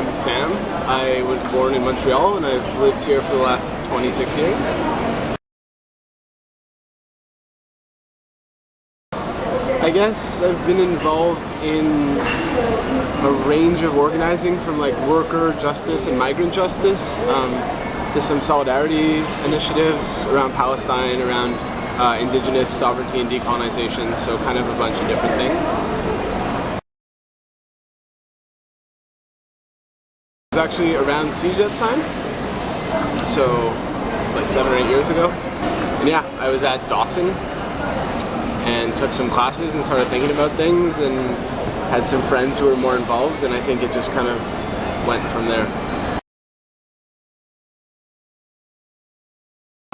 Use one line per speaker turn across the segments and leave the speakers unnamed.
I'm Sam. I was born in Montreal and I've lived here for the last 26 years. I guess I've been involved in a range of organizing from like worker justice and migrant justice. There's some solidarity initiatives around Palestine, around indigenous sovereignty and decolonization, so kind of a bunch of different things. It was actually around CEGEP time, so like 7 or 8 years ago. And yeah, I was at Dawson and took some classes and started thinking about things and had some friends who were more involved, and I think it just kind of went from there.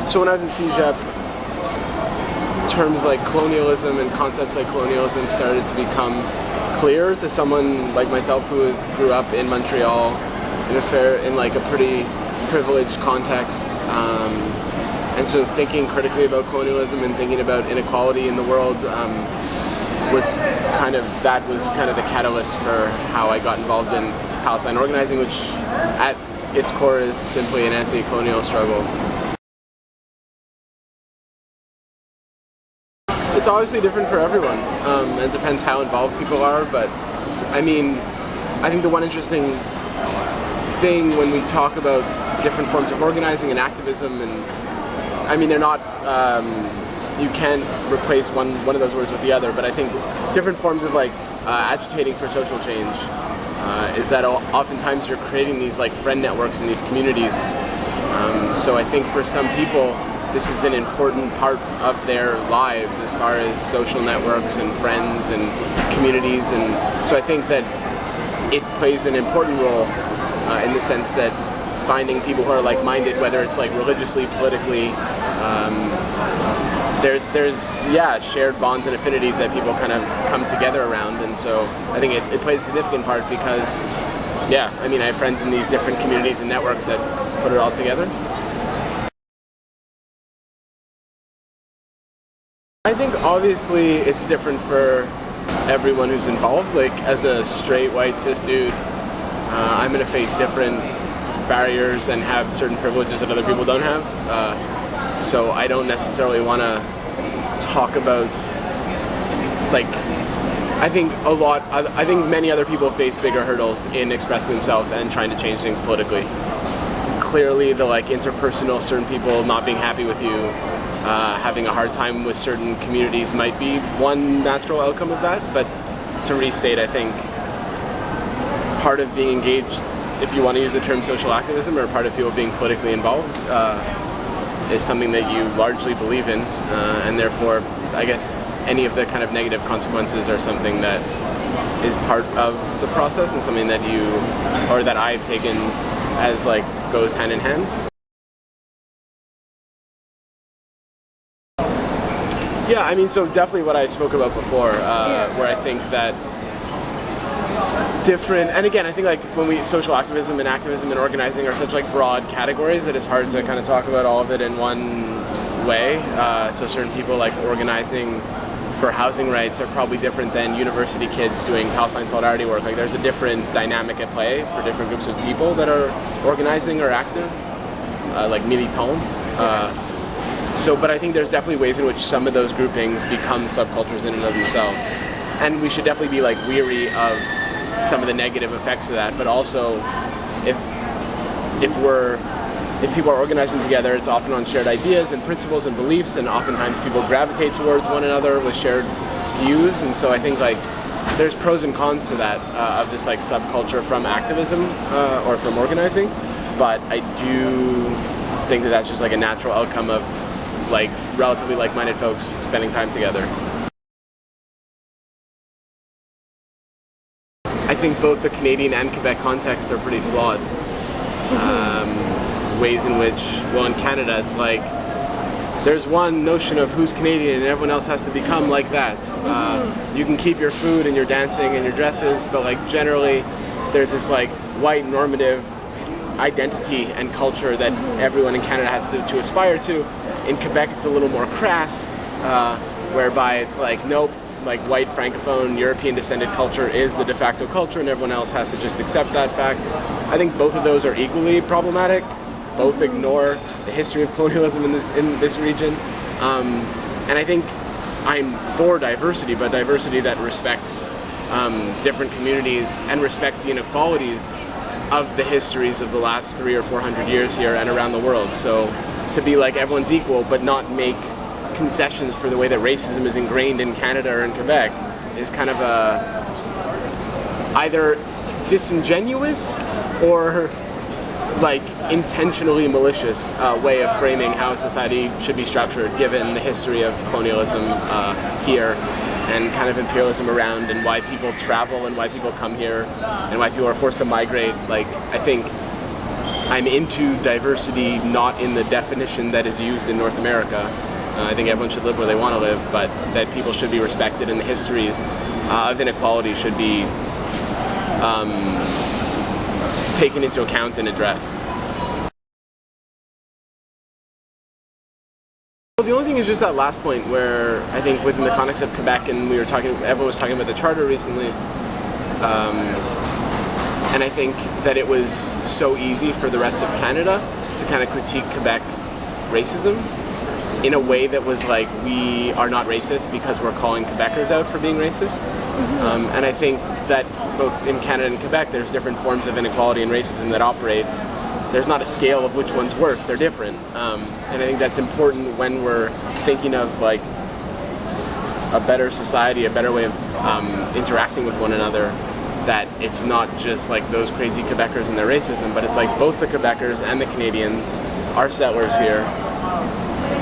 So when I was in CEGEP, terms like colonialism and concepts like colonialism started to become clear to someone like myself who grew up in Montreal in like a pretty privileged context. And so thinking critically about colonialism and thinking about inequality in the world was kind of the catalyst for how I got involved in Palestine organizing, which at its core is simply an anti-colonial struggle. It's obviously different for everyone. It depends how involved people are, but I mean, I think the one interesting thing when we talk about different forms of organizing and activism, and I mean, they're not, you can't replace one of those words with the other, but I think different forms of like agitating for social change is that oftentimes you're creating these like friend networks in these communities. So I think for some people, this is an important part of their lives as far as social networks and friends and communities, and so I think that it plays an important role in the sense that finding people who are like-minded, whether it's like religiously, politically, there's shared bonds and affinities that people kind of come together around, and so I think it plays a significant part because, yeah, I mean, I have friends in these different communities and networks that put it all together. I think obviously it's different for everyone who's involved. Like as a straight white cis dude, I'm gonna face different barriers and have certain privileges that other people don't have. So I don't necessarily want to talk about like. I think many other people face bigger hurdles in expressing themselves and trying to change things politically. Clearly, the like interpersonal, certain people not being happy with you, having a hard time with certain communities might be one natural outcome of that. But to restate, I think part of being engaged, if you want to use the term social activism, or part of people being politically involved, is something that you largely believe in, and therefore, I guess any of the kind of negative consequences are something that is part of the process and something that that I've taken as like goes hand in hand. Yeah, I mean, so definitely what I spoke about before, where I think that different, and again, I think like when social activism and organizing are such like broad categories that it's hard to kind of talk about all of it in one way. So certain people like organizing for housing rights are probably different than university kids doing Palestine solidarity work. Like there's a different dynamic at play for different groups of people that are organizing or active, like militant. But I think there's definitely ways in which some of those groupings become subcultures in and of themselves. And we should definitely be like weary of some of the negative effects of that, but also if people are organizing together, it's often on shared ideas and principles and beliefs, and oftentimes people gravitate towards one another with shared views, and so I think like there's pros and cons to that of this like subculture from activism or from organizing, but I do think that that's just like a natural outcome of like relatively like-minded folks spending time together. I think both the Canadian and Quebec contexts are pretty flawed. Ways in which, well, in Canada, it's like there's one notion of who's Canadian and everyone else has to become like that. You can keep your food and your dancing and your dresses, but like generally there's this like white normative identity and culture that everyone in Canada has to aspire to. In Quebec, it's a little more crass, whereby it's like, nope, like white francophone European descended culture is the de facto culture and everyone else has to just accept that fact. I think both of those are equally problematic. Both ignore the history of colonialism in this region. And I think I'm for diversity, but diversity that respects different communities and respects the inequalities of the histories of the last 300 or 400 years here and around the world. So to be like everyone's equal but not make concessions for the way that racism is ingrained in Canada or in Quebec is kind of a either disingenuous or like intentionally malicious way of framing how society should be structured given the history of colonialism here and kind of imperialism around and why people travel and why people come here and why people are forced to migrate. Like, I think I'm into diversity not in the definition that is used in North America. I think everyone should live where they want to live, but that people should be respected and the histories of inequality should be taken into account and addressed. Well, the only thing is just that last point where I think within the context of Quebec, and everyone was talking about the Charter recently, and I think that it was so easy for the rest of Canada to kind of critique Quebec racism in a way that was like, we are not racist because we're calling Quebecers out for being racist. And I think that both in Canada and Quebec, there's different forms of inequality and racism that operate. There's not a scale of which one's worse, they're different. And I think that's important when we're thinking of like a better society, a better way of interacting with one another, that it's not just like those crazy Quebecers and their racism, but it's like both the Quebecers and the Canadians are settlers here.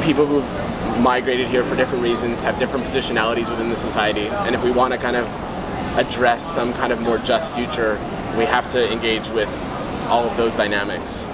People who've migrated here for different reasons have different positionalities within the society, and if we want to kind of address some kind of more just future, we have to engage with all of those dynamics.